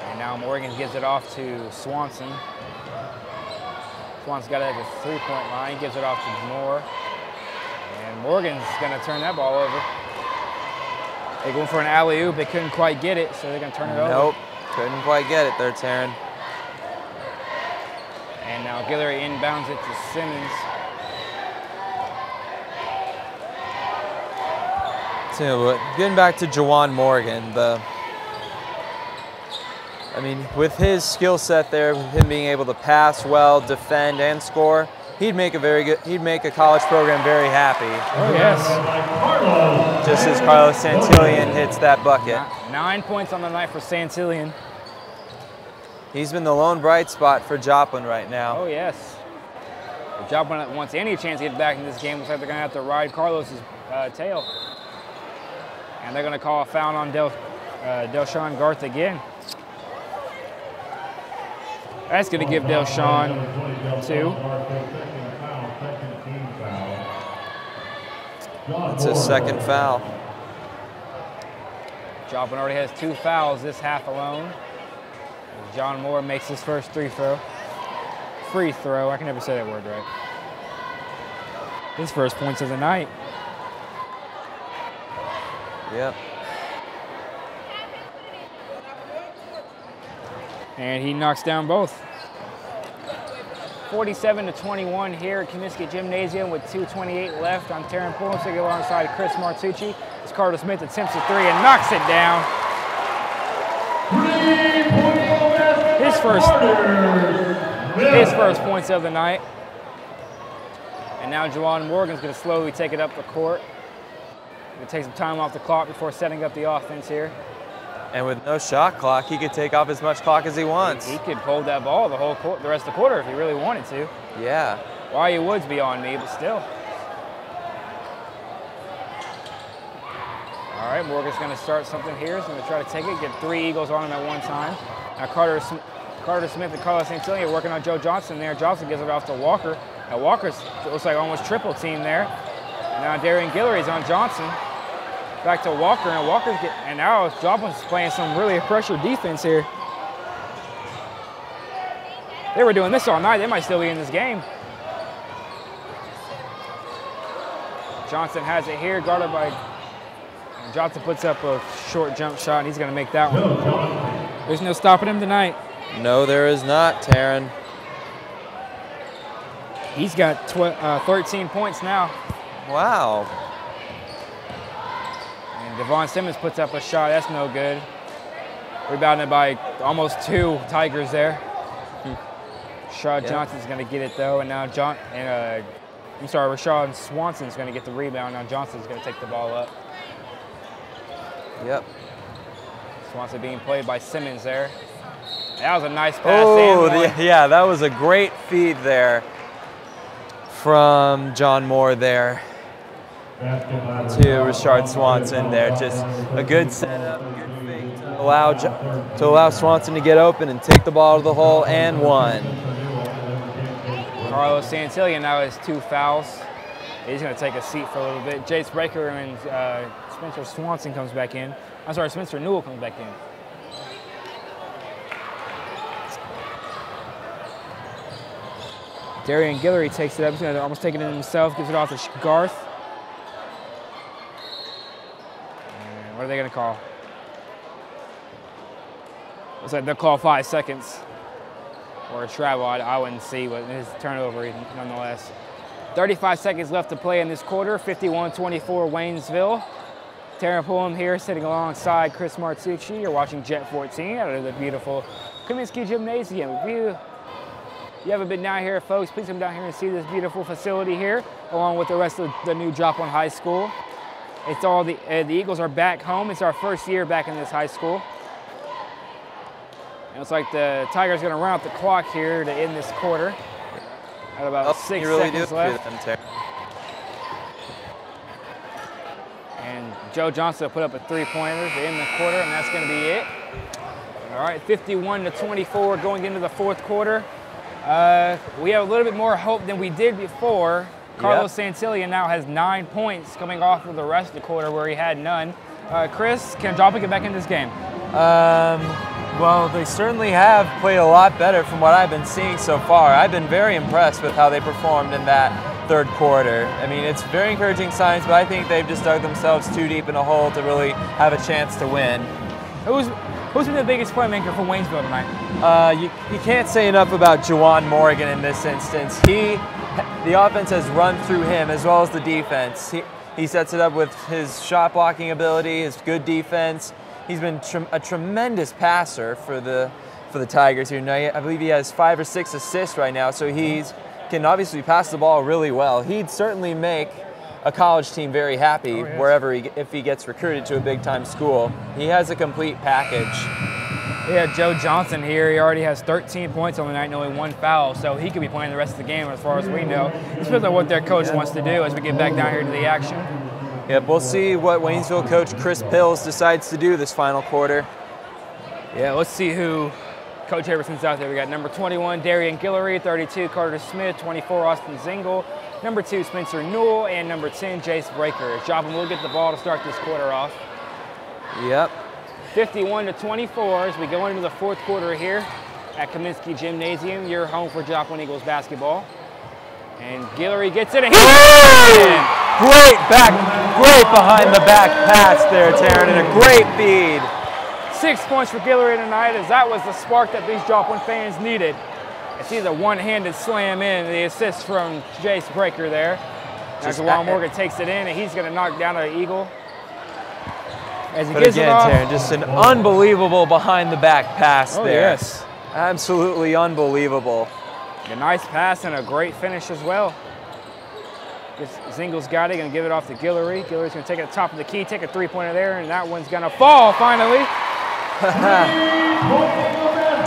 And now Morgan gives it off to Swanson. Swanson's got it at the three-point line, gives it off to Moore. And Morgan's going to turn that ball over. They're going for an alley-oop. They couldn't quite get it, so they're going to turn it over. Nope, couldn't quite get it there, Taryn. And now Guillory inbounds it to Simmons. So, getting back to Jawan Morgan, with his skill set there, with him being able to pass well, defend, and score, he'd make a college program very happy. Oh yes. Just as Carlos Santillan hits that bucket. 9 points on the night for Santillan. He's been the lone bright spot for Joplin right now. Oh yes. If Joplin wants any chance to get back in this game, looks like they're going to have to ride Carlos's tail. And they're going to call a foul on Delshawn Garth again. That's going to give Delshawn 2. It's his second foul. Joplin already has 2 fouls this half alone. John Moore makes his first free throw. I can never say that word right. His first points of the night. Yep. And he knocks down both. 47-21 here at Kaminsky Gymnasium with 2:28 left. I'm Taryn Pulisic alongside Chris Martucci. As Carter Smith attempts a three and knocks it down. His first points of the night. And now Jawan Morgan's going to slowly take it up the court. Going to take some time off the clock before setting up the offense here. And with no shot clock, he could take off as much clock as he wants. He could hold that ball the rest of the quarter if he really wanted to. Yeah. Why Woods beyond me, but still. All right, Morgan's going to start something here. He's going to try to take it, get 3 Eagles on him at one time. Now Carter Smith and Carlos Santillan working on Joe Johnson there. Johnson gives it off to Walker. Now Walker's looks like almost triple team there. And now Darian Guillory's on Johnson. Back to Walker, and and now Joplin's playing some really pressure defense here. They were doing this all night. They might still be in this game. Johnson has it here, guarded by. And Johnson puts up a short jump shot, and he's going to make that one. There's no stopping him tonight. No, there is not, Taryn. He's got 13 points now. Wow. And Devon Simmons puts up a shot. That's no good. Rebounded by almost 2 Tigers there. Rashad Johnson's going to get it though, and now Rashad Swanson's going to get the rebound. Now Johnson's going to take the ball up. Yep. Swanson being played by Simmons there. That was a nice pass. Oh, yeah, that was a great feed there from John Moore there to Rashard Swanson there. Just a good setup, a good fake to allow Swanson to get open and take the ball to the hole, and one. Carlos Santillan now has 2 fouls. He's going to take a seat for a little bit. Jace Breaker and Spencer Swanson comes back in. I'm sorry, Spencer Newell comes back in. Darian Guillory takes it up. He's going to almost take it in himself, gives it off to Garth. And what are they going to call? Looks like they'll call 5 seconds. Or a travel, I wouldn't see, but it's a turnover nonetheless. 35 seconds left to play in this quarter, 51-24 Waynesville. Taryn Pullum here sitting alongside Chris Martucci. You're watching Jet 14 out of the beautiful Kaminsky Gymnasium. If you haven't been down here, folks, please come down here and see this beautiful facility here, along with the rest of the new Joplin High School. It's all the Eagles are back home. It's our first year back in this high school. And it's like the Tigers going to run out the clock here to end this quarter. At about 6 seconds left. And Joe Johnson put up a 3-pointer to end the quarter, and that's going to be it. All right, 51-24 going into the 4th quarter. We have a little bit more hope than we did before. Carlos Santillan now has 9 points coming off of the rest of the quarter where he had none. Chris, can Joplin get back in this game? Well, they certainly have played a lot better from what I've been seeing so far. I've been very impressed with how they performed in that 3rd quarter. I mean, it's very encouraging signs, but I think they've just dug themselves too deep in a hole to really have a chance to win. Who's been the biggest playmaker for Waynesville tonight? You can't say enough about Juwan Morgan in this instance. The offense has run through him as well as the defense. He sets it up with his shot blocking ability, his good defense. He's been a tremendous passer for the Tigers here. Now, I believe he has 5 or 6 assists right now, so he can obviously pass the ball really well. He'd certainly make a college team very happy if he gets recruited to a big-time school. He has a complete package. Yeah, Joe Johnson here. He already has 13 points on the night and only 1 foul, so he could be playing the rest of the game as far as we know. It depends on what their coach wants to do as we get back down here to the action. Yep, we'll see what Waynesville coach Chris Pills decides to do this final quarter. Yeah, let's see who Coach Everson's out there. We got number 21, Darian Guillory, 32, Carter Smith, 24, Austin Zingle, number 2, Spencer Newell, and number 10, Jace Breaker. Joplin will get the ball to start this quarter off. Yep. 51-24 as we go into the 4th quarter here at Kaminsky Gymnasium, your home for Joplin Eagles basketball. And Guillory gets it, and great behind the back pass there, Taryn, and a great feed. 6 points for Guillory tonight, as that was the spark that these Joplin fans needed. It's either one-handed slam in, the assist from Jace Breaker there. As Juwan Morgan takes it in, and he's going to knock down an Eagle. As he gives it off. Taryn, just an unbelievable behind the back pass there. Yes. Absolutely unbelievable. A nice pass and a great finish as well. Zingle's got it, going to give it off to Guillory. Guillory's going to take it to the top of the key, take a 3-pointer there, and that one's going to fall finally.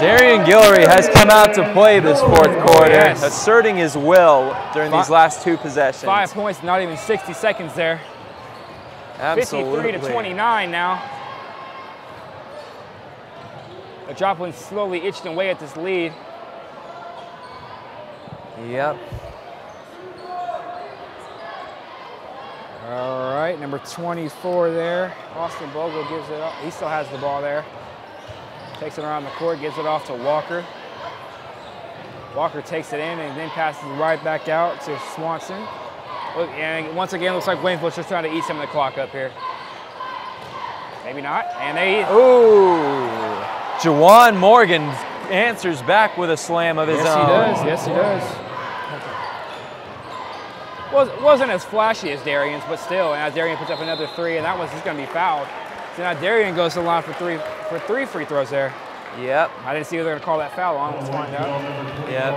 Darian Guillory has come out to play this 4th quarter, asserting his will during these last 2 possessions. 5 points, not even 60 seconds there. Absolutely. 53-29 now. But Joplin's slowly itching away at this lead. Yep. All right, number 24 there. Austin Bogle gives it up. He still has the ball there. Takes it around the court, gives it off to Walker. Walker takes it in and then passes right back out to Swanson. Look, and once again, looks like Waynesville's just trying to eat some of the clock up here. Maybe not, and they... Ooh, Jawan Morgan answers back with a slam of his own. Yes, he does. Wasn't as flashy as Darian's, but still, and now Darian puts up another three, and that one's just going to be fouled. So now Darian goes to the line for three free throws there. Yep. I didn't see who they're going to call that foul on. Let's find out. Yep.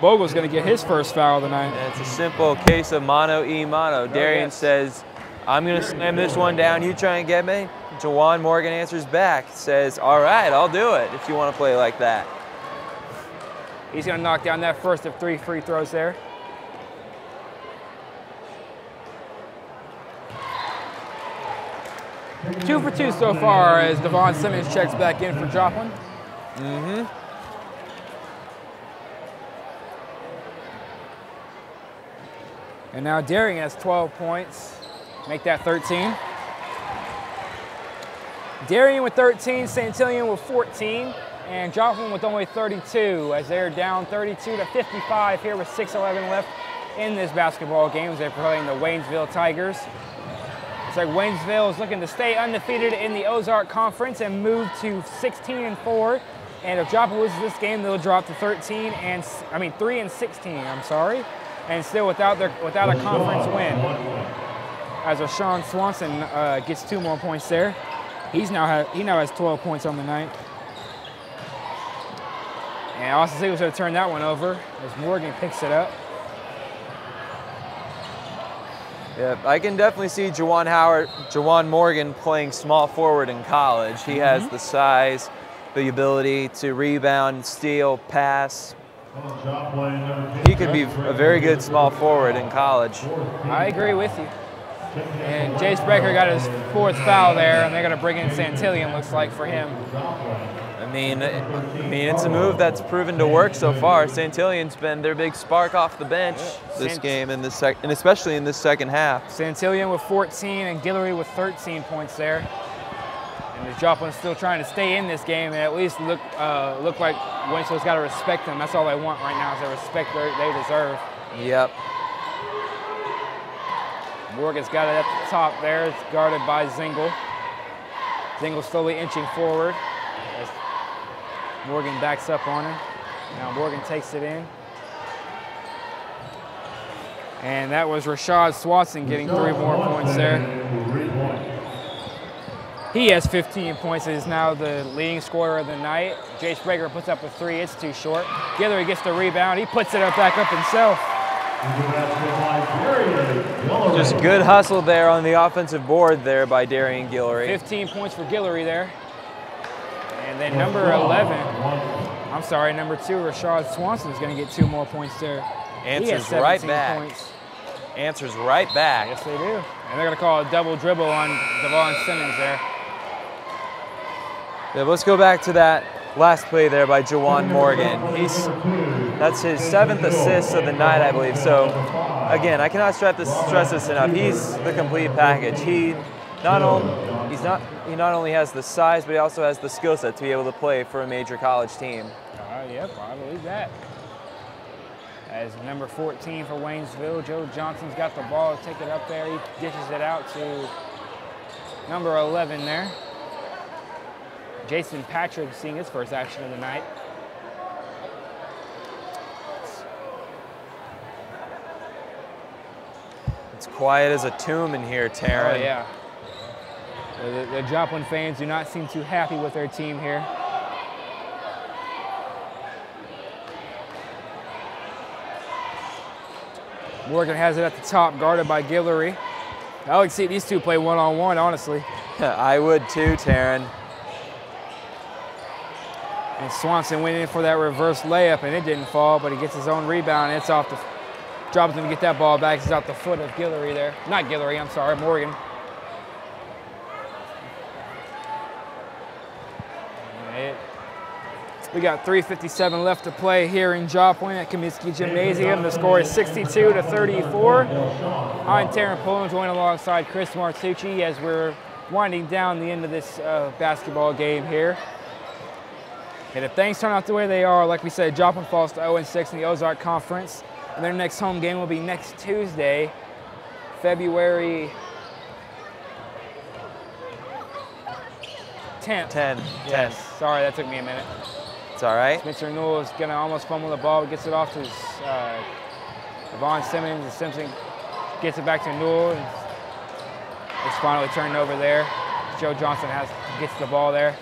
Bogle's going to get his first foul of the night. And it's a simple case of mano-y-mano. Darian says, I'm going to slam this one down. You try and get me? Jawan Morgan answers back, says, all right, I'll do it if you want to play like that. He's going to knock down that first of 3 free throws there. Two for two so far as Devon Simmons checks back in for Joplin. Mm-hmm. And now Darian has 12 points. Make that 13. Darian with 13, Santillan with 14, and Joplin with only 32 as they're down 32 to 55 here with 6:11 left in this basketball game as they're playing the Waynesville Tigers. It's like Waynesville is looking to stay undefeated in the Ozark Conference and move to 16-4. And if Joplin loses this game, they'll drop to 3 and 16. I'm sorry, and still without a conference win. As Rashawn Swanson gets 2 more points there. He now has 12 points on the night. And Austin Siegel's going to turn that one over as Morgan picks it up. Yeah, I can definitely see Jawan Morgan playing small forward in college. He has the size, the ability to rebound, steal, pass. He could be a very good small forward in college. I agree with you. And Jace Breaker got his 4th foul there, and they're going to bring in Santillan, looks like, for him. I mean, it's a move that's proven to work so far. Santillan's been their big spark off the bench this game, and especially in this second half. Santillan with 14 and Guillory with 13 points there. And the Joplin's still trying to stay in this game and at least look like Waynesville's got to respect them. That's all they want right now is the respect they deserve. Yep. Morgan's got it at the top there. It's guarded by Zingle. Zingle slowly inching forward as Morgan backs up on him. Now Morgan takes it in. And that was Rashad Swanson getting 3 more points there. He has 15 points and is now the leading scorer of the night. Jace Breaker puts up a 3. It's too short. Guillory gets the rebound. He puts it up back up himself. Just good hustle there on the offensive board there by Darian Guillory. 15 points for Guillory there. And then number 2, Rashad Swanson is going to get 2 more points there. Answers right back. Points. Answers right back. Yes, they do. And they're going to call a double dribble on Devon Simmons there. Yeah, let's go back to that last play there by Jawan Morgan. That's his 7th assist of the night, I believe. So, again, I cannot stress this enough. He's the complete package. He not only has the size, but he also has the skill set to be able to play for a major college team. Yep, I believe that. As number 14 for Waynesville, Joe Johnson's got the ball. Take it up there. He dishes it out to number 11 there. Jason Patrick seeing his first action of the night. It's quiet as a tomb in here, Taryn. Oh, yeah. The Joplin fans do not seem too happy with their team here. Morgan has it at the top, guarded by Guillory. I would see these two play one-on-one, honestly. I would too, Taryn. And Swanson went in for that reverse layup, and it didn't fall, but he gets his own rebound, and it's off the... Drops him to get that ball back. It's out the foot of Guillory there. Not Guillory, I'm sorry, Morgan. We got 3:57 left to play here in Joplin at Comiskey Gymnasium. The score is 62-34. I'm Taryn Pullen, joined alongside Chris Martucci as we're winding down the end of this basketball game here. And if things turn out the way they are, like we said, Joplin falls to 0-6 in the Ozark Conference. And their next home game will be next Tuesday, February 10th. 10. Yes, sorry, that took me a minute. It's all right. Spencer Newell is going to almost fumble the ball, but gets it off to Devon Simmons. And Simpson gets it back to Newell. And it's finally turned over there. Joe Johnson gets the ball there.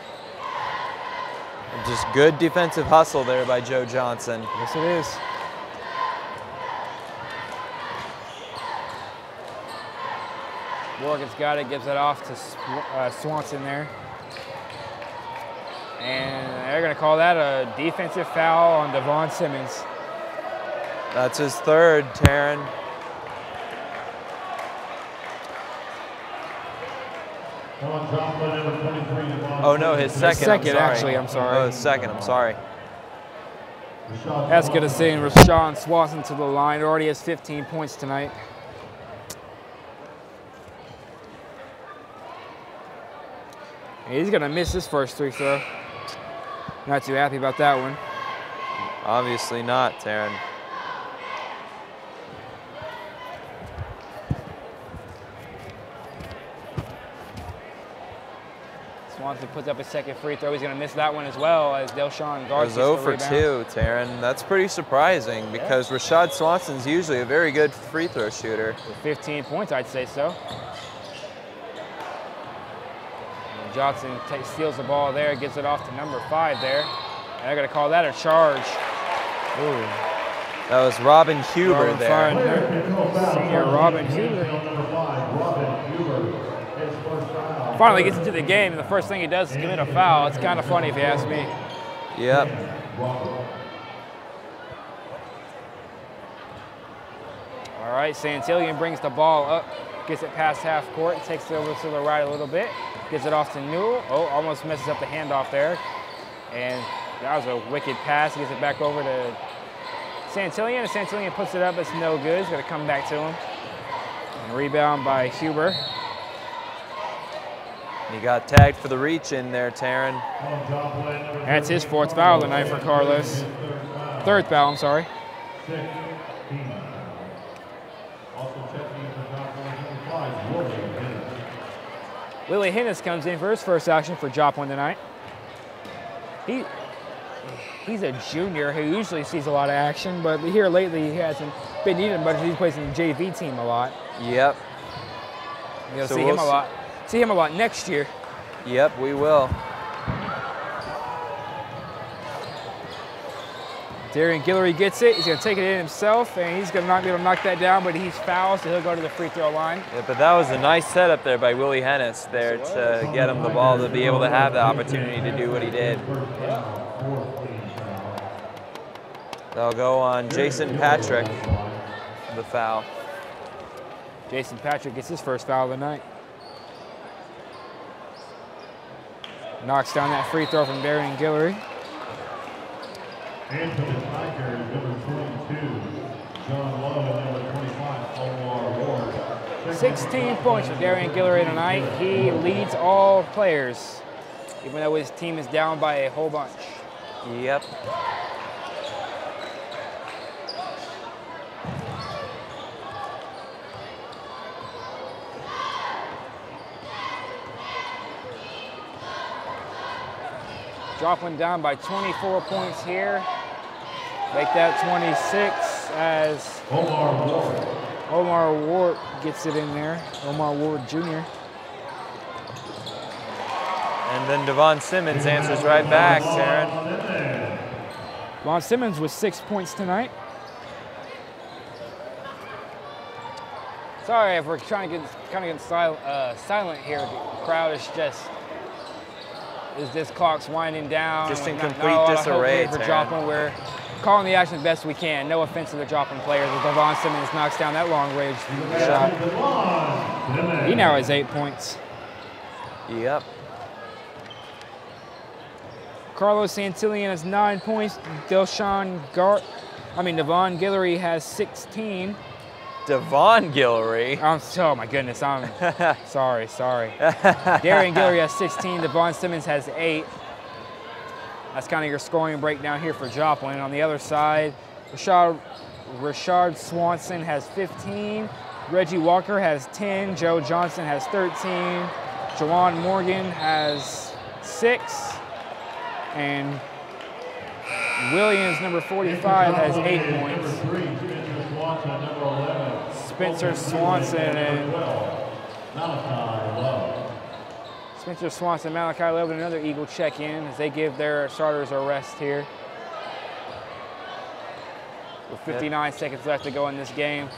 Just good defensive hustle there by Joe Johnson. Yes, it is. Morgan's got it, gives it off to Swanson there. And they're going to call that a defensive foul on Devon Simmons. That's his third, Taryn. Oh no, his second. Second, actually, I'm sorry. Oh, his second, I'm sorry. That's good to see. And Rashawn Swanson to the line. Already has 15 points tonight. And he's going to miss his first free throw. Not too happy about that one. Obviously not, Taryn. Swanson puts up his second free throw. He's going to miss that one as well as Delshawn guards. It was 0 for 2, Taryn. That's pretty surprising because Rashad Swanson's usually a very good free throw shooter. With 15 points, I'd say so. Johnson steals the ball there, gets it off to number 5 there. And they're going to call that a charge. Ooh. That was Robin Huber there. Senior Robin Huber. Finally gets into the game, and the first thing he does is commit a foul. It's kind of funny if you ask me. Yep. All right, Santillion brings the ball up, gets it past half court, takes it over to the right a little bit. Gets it off to Newell. Oh, almost messes up the handoff there. And that was a wicked pass. He gets it back over to Santillion. And Santillion puts it up. It's no good. It's going to come back to him. And rebound by Huber. He got tagged for the reach in there, Taryn. That's his 4th foul of the night for Carlos. 3rd foul, I'm sorry. Willie Hennis comes in for his first action for Joplin tonight. He's a junior who usually sees a lot of action, but here lately he hasn't been needed much. He plays in the JV team a lot. Yep. You'll see him a lot. See him a lot next year. Yep, we will. Darian Guillory gets it. He's going to take it in himself, and he's going to not be able to knock that down, but he's fouled, so he'll go to the free throw line. Yeah, but that was a nice setup there by Willie Hennis there to get him the ball to be able to have the opportunity to do what he did. They'll go on Jason Patrick, the foul. Jason Patrick gets his first foul of the night. Knocks down that free throw from Darian Guillory. And for the Tigers, number 22, John Lowe, number 25, Omar Ward. 16 points for Darian Guillory tonight. He leads all players, even though his team is down by a whole bunch. Yep. Joplin down by 24 points here. Make that 26 as Omar Ward gets it in there. Omar Ward Jr. And then Devon Simmons answers right back, Taryn. Devon Simmons with 6 points tonight. Sorry if we're trying to get silent here. The crowd is just, this clock's winding down. Just in not complete disarray, for Joplin. We're calling the action the best we can. No offense to the Joplin players. As Devon Simmons knocks down that long-range shot. He now has 8 points. Yep. Carlos Santillan has 9 points. Devon Guillory has 16. Devon Guillory. Oh my goodness, I'm sorry. Darian Guillory has 16. Devon Simmons has 8. That's kind of your scoring breakdown here for Joplin. On the other side, Rashard Swanson has 15. Reggie Walker has 10. Joe Johnson has 13. Jawan Morgan has 6. And Williams, number 45, has 8 points. Spencer Swanson and Malachi Love, another Eagle check-in as they give their starters a rest here. With 59 seconds left to go in this game.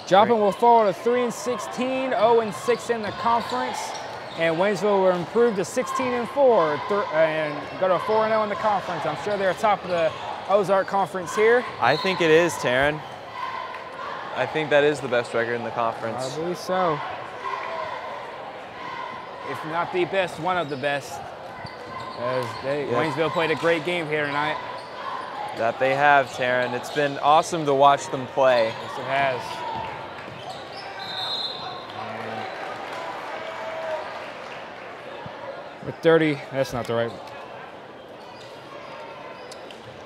Joplin will fall to 3-16, 0-6 in the conference, and Waynesville will improve to 16-4 and go to 4-0 in the conference. I'm sure they're top of the Ozark Conference here. I think it is, Taryn. I think that is the best record in the conference. I believe so. If not the best, one of the best. As Waynesville played a great game here tonight. That they have, Taryn. It's been awesome to watch them play. Yes, it has. With 30, that's not the right one.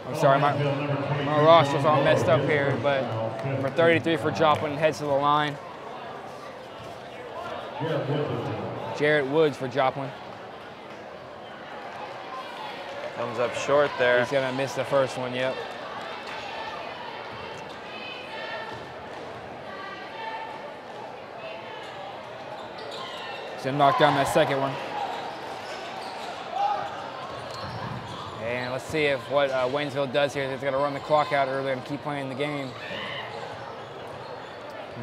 I'm sorry, my roster's all messed up here, but number 33 for Joplin heads to the line. Jarrett Woods for Joplin. Comes up short there. He's gonna miss the first one, yep. He's gonna knock down that second one. And let's see if what Waynesville does here. They're going to run the clock out early and keep playing the game.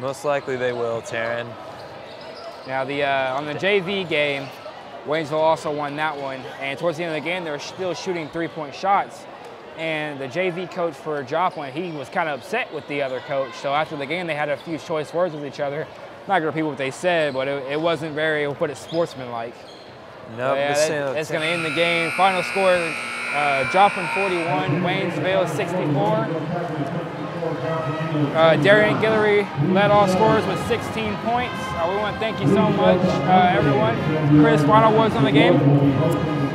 Most likely they will, Taryn. Now, on the JV game, Waynesville also won that one. And towards the end of the game, they were still shooting three-point shots. And the JV coach for Joplin, he was kind of upset with the other coach. So after the game, they had a few choice words with each other. I'm not going to repeat what they said, but it wasn't very, we'll put it sportsmanlike. No, yeah, that's going to end the game. Final score, Joplin 41, Waynesville 64. Darian Guillory led all scorers with 16 points. We want to thank you so much, everyone. Chris, final words on the game?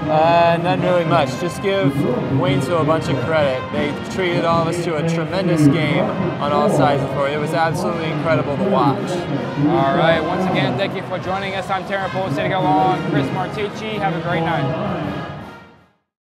Not really much. Just give Waynesville a bunch of credit. They treated all of us to a tremendous game on all sides of the court. It was absolutely incredible to watch. All right. Once again, thank you for joining us. I'm Taryn Pohl, sitting along Chris Martucci. Have a great night.